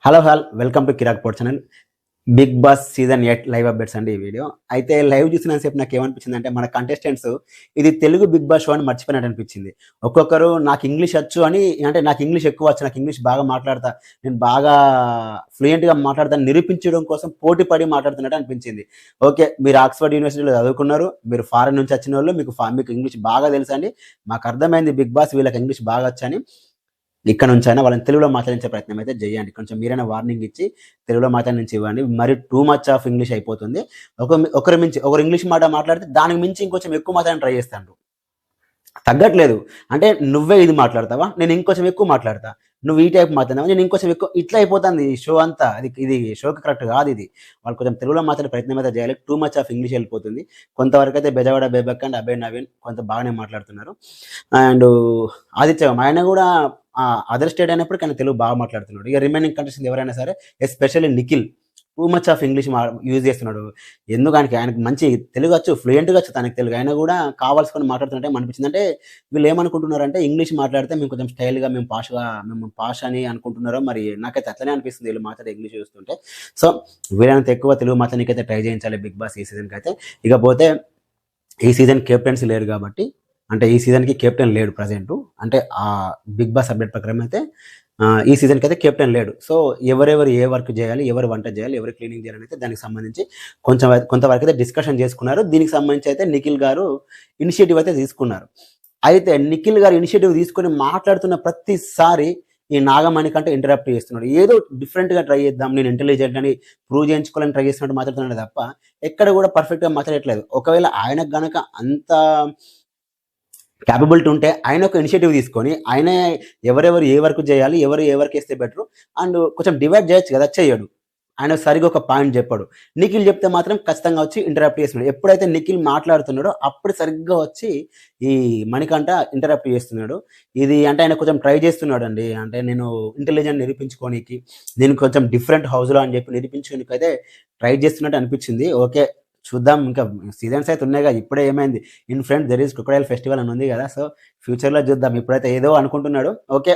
Hello welcome to Kiraak port channel. Bigg Boss season 8 live updates అండి ఈ video. అయితే live చూసినంతసేపు నాకేమనిపించింది అంటే మన కంటెస్టెంట్స్ ఇది తెలుగు బిగ్ బాస్ షో అని మర్చిపోయినట్టు అనిపించింది. ఒక్కొక్కరు నాకు ఇంగ్లీష్ వచ్చు అని, అంటే నాకు ఇంగ్లీష్ ఎక్కువ వచ్చు, నాకు ఇంగ్లీష్ బాగా మాట్లాడతా, నేను బాగా ఫ్లూయెంట్గా మాట్లాడతాను నిరూపించడం కోసం పోటీ పడి మాట్లాడుతున్నట్టు అనిపించింది. ఓకే, మీరు ఆక్స్ఫర్డ్ యూనివర్సిటీలో చదువుకున్నారు, మీరు ఫారెన్ నుంచి వచ్చిన వాళ్ళు, మీకు ఇంగ్లీష్ బాగా తెలుసండి, మాకు అర్థమైంది బిగ్ బాస్ వీళ్ళకి ఇంగ్లీష్ బాగా వచ్చని. ఇక్కడ నుంచైనా వాళ్ళని తెలుగులో మాట్లాడించే ప్రయత్నం అయితే చేయండి. కొంచెం మీరైనా వార్నింగ్ ఇచ్చి తెలుగులో మాట్లాడించి ఇవ్వండి. మరి టూ మచ్ ఆఫ్ ఇంగ్లీష్ అయిపోతుంది. ఒకరు ఇంగ్లీష్ మాట మాట్లాడితే దానికి మించి ఇంకొంచెం ఎక్కువ మాట్లాడని ట్రై చేస్తాను. తగ్గట్లేదు. అంటే నువ్వే ఇది మాట్లాడతావా, నేను ఇంకొంచెం ఎక్కువ మాట్లాడతా, నువ్వు ఈ టైప్ మాట్లాడినావా, నేను ఇంకొంచెం ఎక్కువ, ఇట్లా అయిపోతుంది ఈ షో అంతా. ఇది షోకి కరెక్ట్ కాదు ఇది. వాళ్ళు కొంచెం తెలుగులో మాట్లాడే ప్రయత్నం అయితే చేయాలి. టూ మచ్ ఆఫ్ ఇంగ్లీష్ వెళ్ళిపోతుంది. కొంతవరకు అయితే బెజవాడ బేబక్ అండ్ అభయ్ నవీన్ కొంత బాగానే మాట్లాడుతున్నారు. అండ్ ఆదిత్య ఆయన కూడా అదర్ స్టేట్ అయినప్పుడు కానీ తెలుగు బాగా మాట్లాడుతున్నాడు. ఇక రిమైనింగ్ కంటెస్టెంట్స్ ఎవరైనా సరే, especially Nikhil too much of English use చేస్తున్నాడు. ఎందుకు ఆయనకి మంచి తెలుగు వచ్చు, ఫ్లూయెంట్గా వచ్చు తనకి తెలుగు, అయినా కూడా కావాల్సుకొని మాట్లాడుతుంటే అనిపించింది. అంటే వీళ్ళు ఏమనుకుంటున్నారంటే ఇంగ్లీష్ మాట్లాడితే మేము కొంచెం స్టైల్గా, మేము పాష్ అని అనుకుంటున్నారో మరి, నాకైతే అట్లనే అనిపిస్తుంది వీళ్ళు మాట్లాడే ఇంగ్లీష్ చూస్తుంటే. సో వీళ్ళంత ఎక్కువ తెలుగు మాట్లాడడానికైతే ట్రై చేయించాలి బిగ్ బాస్ ఈ సీజన్కి అయితే. ఇకపోతే ఈ సీజన్ కెప్టెన్సీ లేరు కాబట్టి, అంటే ఈ సీజన్కి కెప్టెన్ లేడు ప్రజెంట్. అంటే ఆ బిగ్ బాస్ అప్డేట్ ప్రకారం అయితే ఈ సీజన్కి అయితే కెప్టెన్ లేడు. సో ఎవరెవరు ఏ వర్క్ చేయాలి, ఎవరు వంట చేయాలి, ఎవరు క్లీనింగ్ చేయాలని అయితే దానికి సంబంధించి కొంతవరకు అయితే డిస్కషన్ చేసుకున్నారు. దీనికి సంబంధించి అయితే నిఖిల్ గారు ఇనిషియేటివ్ అయితే తీసుకున్నారు. అయితే నిఖిల్ గారు ఇనిషియేటివ్ తీసుకొని మాట్లాడుతున్న ప్రతిసారి ఈ నాగమణి కంటే ఇంటరప్ట్ చేస్తున్నాడు. ఏదో డిఫరెంట్గా ట్రై చేద్దాం, నేను ఇంటెలిజెంట్ అని ప్రూవ్ చేయించుకోవాలని ట్రై చేస్తున్నట్టు మాట్లాడుతున్నాడు తప్ప ఎక్కడ కూడా పర్ఫెక్ట్గా మాట్లాడట్లేదు. ఒకవేళ ఆయనకు గనక అంత క్యాపబిలిటీ ఉంటే ఆయన ఒక ఇనిషియేటివ్ తీసుకొని ఆయనే ఎవరెవరు ఏ వర్క్ చేయాలి, ఎవరు ఏ వర్క్ వేస్తే బెటరు అండ్ కొంచెం డివైడ్ చేయొచ్చు కదా, చేయడు. ఆయన సరిగా ఒక పాయింట్ చెప్పాడు. నిఖిల్ చెప్తే మాత్రం ఖచ్చితంగా వచ్చి ఇంటరప్ట్ చేస్తున్నాడు. ఎప్పుడైతే నిఖిల్ మాట్లాడుతున్నాడో అప్పుడు సరిగ్గా వచ్చి ఈ మణికంఠ ఇంటరప్ట్ చేస్తున్నాడు. ఇది అంటే ఆయన కొంచెం ట్రై చేస్తున్నాడు అండి. అంటే నేను ఇంటెలిజెంట్ నిరూపించుకోనికి, నేను కొంచెం డిఫరెంట్ హౌస్లో అని చెప్పి నిరూపించుకోనికి అయితే ట్రై చేస్తున్నట్టు అనిపించింది. ఓకే, చూద్దాం. ఇంకా సీజన్స్ అయితే ఉన్నాయి కదా, ఇప్పుడే ఏమైంది, in front there is crocodile festival అని ఉంది కదా. సో ఫ్యూచర్లో చూద్దాం. ఇప్పుడైతే ఏదో అనుకుంటున్నాడు. ఓకే,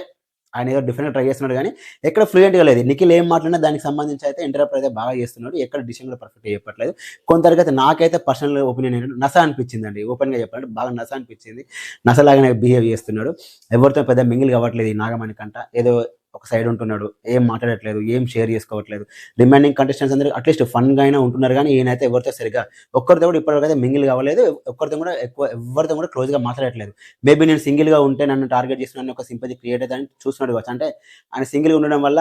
ఆయన ఏదో డిఫరెంట్ ట్రై చేస్తున్నాడు కానీ ఎక్కడ ఫ్లూయెంట్గా లేదు. నిఖిల్ ఏం మాట్లాడినా దానికి సంబంధించి అయితే ఇంటరప్ట్ అయితే బాగా చేస్తున్నాడు. ఎక్కడ డిసిషన్ కూడా పర్ఫెక్ట్గా చెప్పట్లేదు. కొంతవరకు అయితే నాకైతే పర్సనల్ ఒపీనియన్ ఏంటంటే నస అనిపించింది అండి. ఓపెన్గా చెప్పాలంటే బాగా నస అనిపించింది. నసలాగానే బిహేవ్ చేస్తున్నాడు. ఎవరితో పెద్ద మింగిల్ కావట్లేదు ఈ నాగమణి కంట. ఏదో ఒక సైడ్ ఉంటున్నాడు, ఏం మాట్లాడట్లేదు, ఏం షేర్ చేసుకోవట్లేదు. రిమైనింగ్ కంటెస్టెంట్స్ అందరూ అట్లీస్ట్ ఫన్గా అయినా ఉంటున్నారు కానీ ఈయనైతే ఎవరితో సరిగా ఒక్కరితో కూడా ఇప్పటివరకు అయితే మింగిల్ కావలేదు. ఒక్కరితో కూడా ఎవరితో కూడా క్లోజ్గా మాట్లాడట్లేదు. మేబీ నేను సింగిల్గా ఉంటే నన్ను టార్గెట్ చేస్తున్నాను ఒక సింపతి క్రియేట్ అయితే అని చూస్తున్నాడు కావచ్చు. అంటే ఆయన సింగిల్గా ఉండడం వల్ల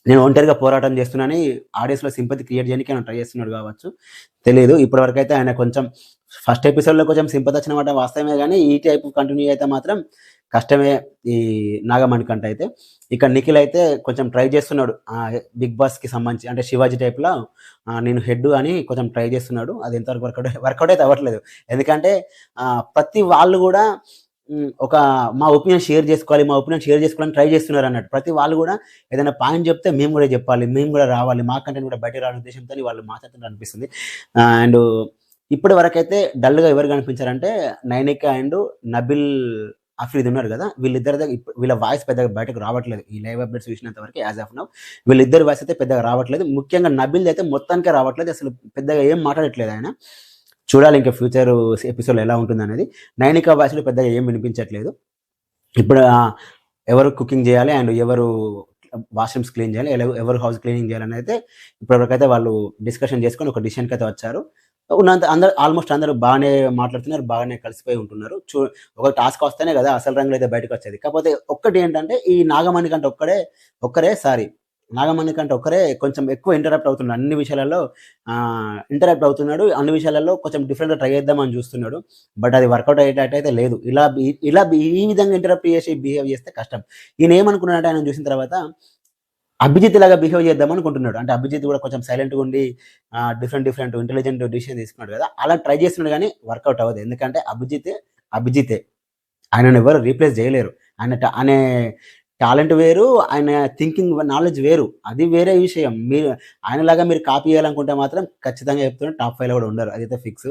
నేను ఒంటరిగా పోరాటం చేస్తున్నానని ఆడియన్స్లో సింపతి క్రియేట్ చేయడానికి ఆయన ట్రై చేస్తున్నాడు కావచ్చు, తెలియదు. ఇప్పటివరకు అయితే ఆయన కొంచెం ఫస్ట్ ఎపిసోడ్లో కొంచెం సింపతి వచ్చిన మాట వాస్తవమే కానీ ఈ టైప్ కంటిన్యూ అయితే మాత్రం కష్టమే ఈ నాగమణి కంట అయితే. ఇక నిఖిల్ అయితే కొంచెం ట్రై చేస్తున్నాడు బిగ్ బాస్కి సంబంధించి, అంటే శివాజీ టైప్లో నేను హెడ్ అని కొంచెం ట్రై చేస్తున్నాడు. అది ఎంతవరకు వర్కౌట్ అయితే అవ్వట్లేదు. ఎందుకంటే ప్రతి వాళ్ళు కూడా మా ఒపీనియన్ షేర్ చేసుకోవాలని ట్రై చేస్తున్నారు అన్నట్టు. ప్రతి వాళ్ళు కూడా ఏదైనా పాయింట్ చెప్తే మేము కూడా చెప్పాలి, మేము కూడా రావాలి, మా కంటెంట్ కూడా బయట రావాలనే ఉద్దేశంతో వాళ్ళు మాట్లాడుతుంటే అనిపిస్తుంది. అండ్ ఇప్పటి వరకు అయితే డల్గా ఎవరు కనిపించారంటే నైనిక అండ్ నబిల్ అఫ్రీద్ ఉన్నారు కదా, వీళ్ళ వాయిస్ పెద్దగా బయటకు రావట్లేదు. ఈ లైవ్ అప్డేట్స్ చూసినంత వరకు యాజ్ ఆఫ్ నౌ వీళ్ళిద్దరి వాయిస్ అయితే పెద్దగా రావట్లేదు. ముఖ్యంగా నబిల్ అయితే మొత్తానికే రావట్లేదు. అసలు పెద్దగా ఏం మాట్లాడట్లేదు ఆయన. చూడాలి ఇంకా ఫ్యూచర్ ఎపిసోడ్లో ఎలా ఉంటుంది అనేది. నైనిక వాయిస్లో పెద్దగా ఏం వినిపించట్లేదు. ఇప్పుడు ఎవరు కుకింగ్ చేయాలి అండ్ ఎవరు వాష్రూమ్స్ క్లీన్ చేయాలి, ఎవరు హౌస్ క్లీనింగ్ చేయాలని అయితే ఇప్పటివరకైతే వాళ్ళు డిస్కషన్ చేసుకొని ఒక డిసిషన్కి అయితే వచ్చారు. ఆల్మోస్ట్ అందరూ బాగానే మాట్లాడుతున్నారు, బాగానే కలిసిపోయి ఉంటున్నారు. ఒక టాస్క్ వస్తేనే కదా అసలు రంగులు అయితే బయటకు వచ్చేది. కాకపోతే ఒక్కటి ఏంటంటే ఈ నాగమణి కంటే నాగమణి కంటే ఒక్కరే కొంచెం ఎక్కువ ఇంటరప్ట్ అవుతున్నాడు. అన్ని విషయాలలో ఇంటరప్ట్ అవుతున్నాడు. అన్ని విషయాలలో కొంచెం డిఫరెంట్గా ట్రై చేద్దామని చూస్తున్నాడు. బట్ అది వర్కౌట్ అయ్యేటట్టయితే లేదు. ఇలా ఈ విధంగా ఇంటరప్ట్ చేసి బిహేవ్ చేస్తే కష్టం. ఈయన ఏమనుకున్నాడంటే ఆయన చూసిన తర్వాత అభిజిత్ లాగా బిహేవ్ చేద్దాం అనుకుంటున్నాడు. అంటే అభిజిత్ కూడా కొంచెం సైలెంట్గా ఉండి డిఫరెంట్ ఇంటెలిజెంట్ డిసిషన్ తీసుకున్నాడు కదా, అలా ట్రై చేస్తున్నాడు కానీ వర్కౌట్ అవ్వదు. ఎందుకంటే అభిజితే ఆయనను ఎవరు రీప్లేస్ చేయలేరు. ఆయన టాలెంట్ వేరు, ఆయన థింకింగ్ నాలెడ్జ్ వేరు. అది వేరే విషయం. మీరు ఆయనలాగా మీరు కాపీ చేయాలనుకుంటే మాత్రం ఖచ్చితంగా చెప్తున్నా టాప్ 5లో కూడా ఉండరు. అదైతే ఫిక్స్.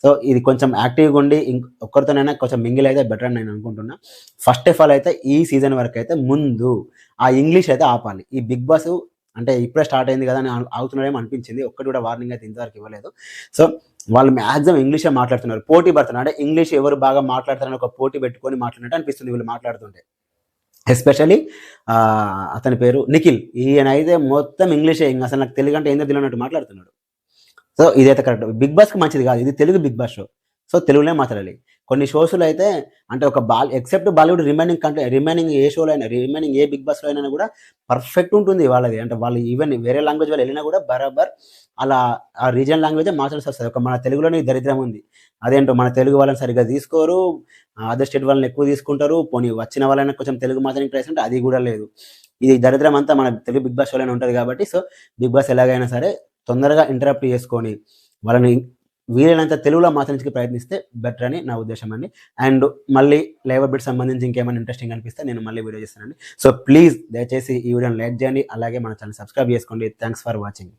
సో, ఇది కొంచెం యాక్టివ్‌గా ఉండి ఒక్కరితోనైనా కొంచెం మింగిల్ అయితే బెటర్ అని నేను అనుకుంటున్నా. ఫస్ట్ ఆఫ్ ఆల్ అయితే ఈ సీజన్ వరకైతే ముందు ఆ ఇంగ్లీష్ అయితే ఆపాలి. ఈ బిగ్ బాస్ అంటే ఇప్పుడే స్టార్ట్ అయింది కదా అని ఆగుతున్నాడేమో అనిపించింది. ఒక్కటి కూడా వార్నింగ్ అయితే ఇంతవరకు ఇవ్వలేదు. సో, వాళ్ళు మాక్సిమం ఇంగ్లీషే మాట్లాడుతున్నారు. పోటీ పడుతున్నారు. అంటే ఇంగ్లీష్ ఎవరు బాగా మాట్లాడతారని ఒక పోటీ పెట్టుకొని మాట్లాడినట్టు అనిపిస్తుంది వీళ్ళు మాట్లాడుతుంటే. ఎస్పెషల్లీ అతని పేరు నిఖిల్. ఈయనైతే మొత్తం ఇంగ్లీషే. ఇంక అసలు నాకు తెలుగు అంటే ఏందో తెలవనట్టు మాట్లాడుతున్నాడు. సో, ఇదైతే కరెక్ట్. బిగ్ బాస్‌కి మంచిది కాదు. ఇది Telugu Bigg Boss show. So, తెలుగులోనే మాట్లాడాలి. కొన్ని షోస్‌లో అయితే అంటే ఒక ఎక్సెప్ట్ బాలీవుడ్ రిమైనింగ్ ఏ షోలో అయినా, రిమైనింగ్ ఏ బిగ్ బాస్‌లో అయినా కూడా పర్ఫెక్ట్ ఉంటుంది వాళ్ళది. అంటే వాళ్ళు ఈవెన్ వేరే లాంగ్వేజ్ వాళ్ళు ఎళ్ళినా కూడా బరాబర్ అలా ఆ రీజియనల్ లాంగ్వేజే మార్చాల్సొస్తది. ఒక మన తెలుగులోనే ఈ దరిద్రం ఉంది. అదేంటో మన తెలుగు వాళ్ళని సరిగ్గా తీసుకోరు. అదర్ స్టేట్ వాళ్ళని ఎక్కువ తీసుకుంటారు. పోనీ వచ్చిన వాళ్ళైనా కొంచెం తెలుగు మాట్లాడడానికి ట్రై చేస్తుంటే అది కూడా లేదు. ఇది దరిద్రం అంతా మన తెలుగు బిగ్ బాస్ షోలోనే ఉంటది కాబట్టి సో, బిగ్ బాస్ ఎలాగైనా సరే తొందరగా ఇంటరప్ట్ చేసుకొని వాళ్ళని వీలైనంత తెలుగులో మాట్లాడించడానికి ప్రయత్నిస్తే బెటర్ అని నా ఉద్దేశం అండి. అండ్ మళ్ళీ లేబర్ బిట్ సంబంధించి ఇంకేమైనా ఇంట్రెస్టింగ్ అనిపిస్తే నేను మళ్ళీ వీడియో చేస్తానండి. సో, ప్లీజ్ దయచేసి ఈ వీడియోని లైక్ చేయండి. అలాగే మన ఛానల్ సబ్స్క్రైబ్ చేసుకోండి. Thanks for watching.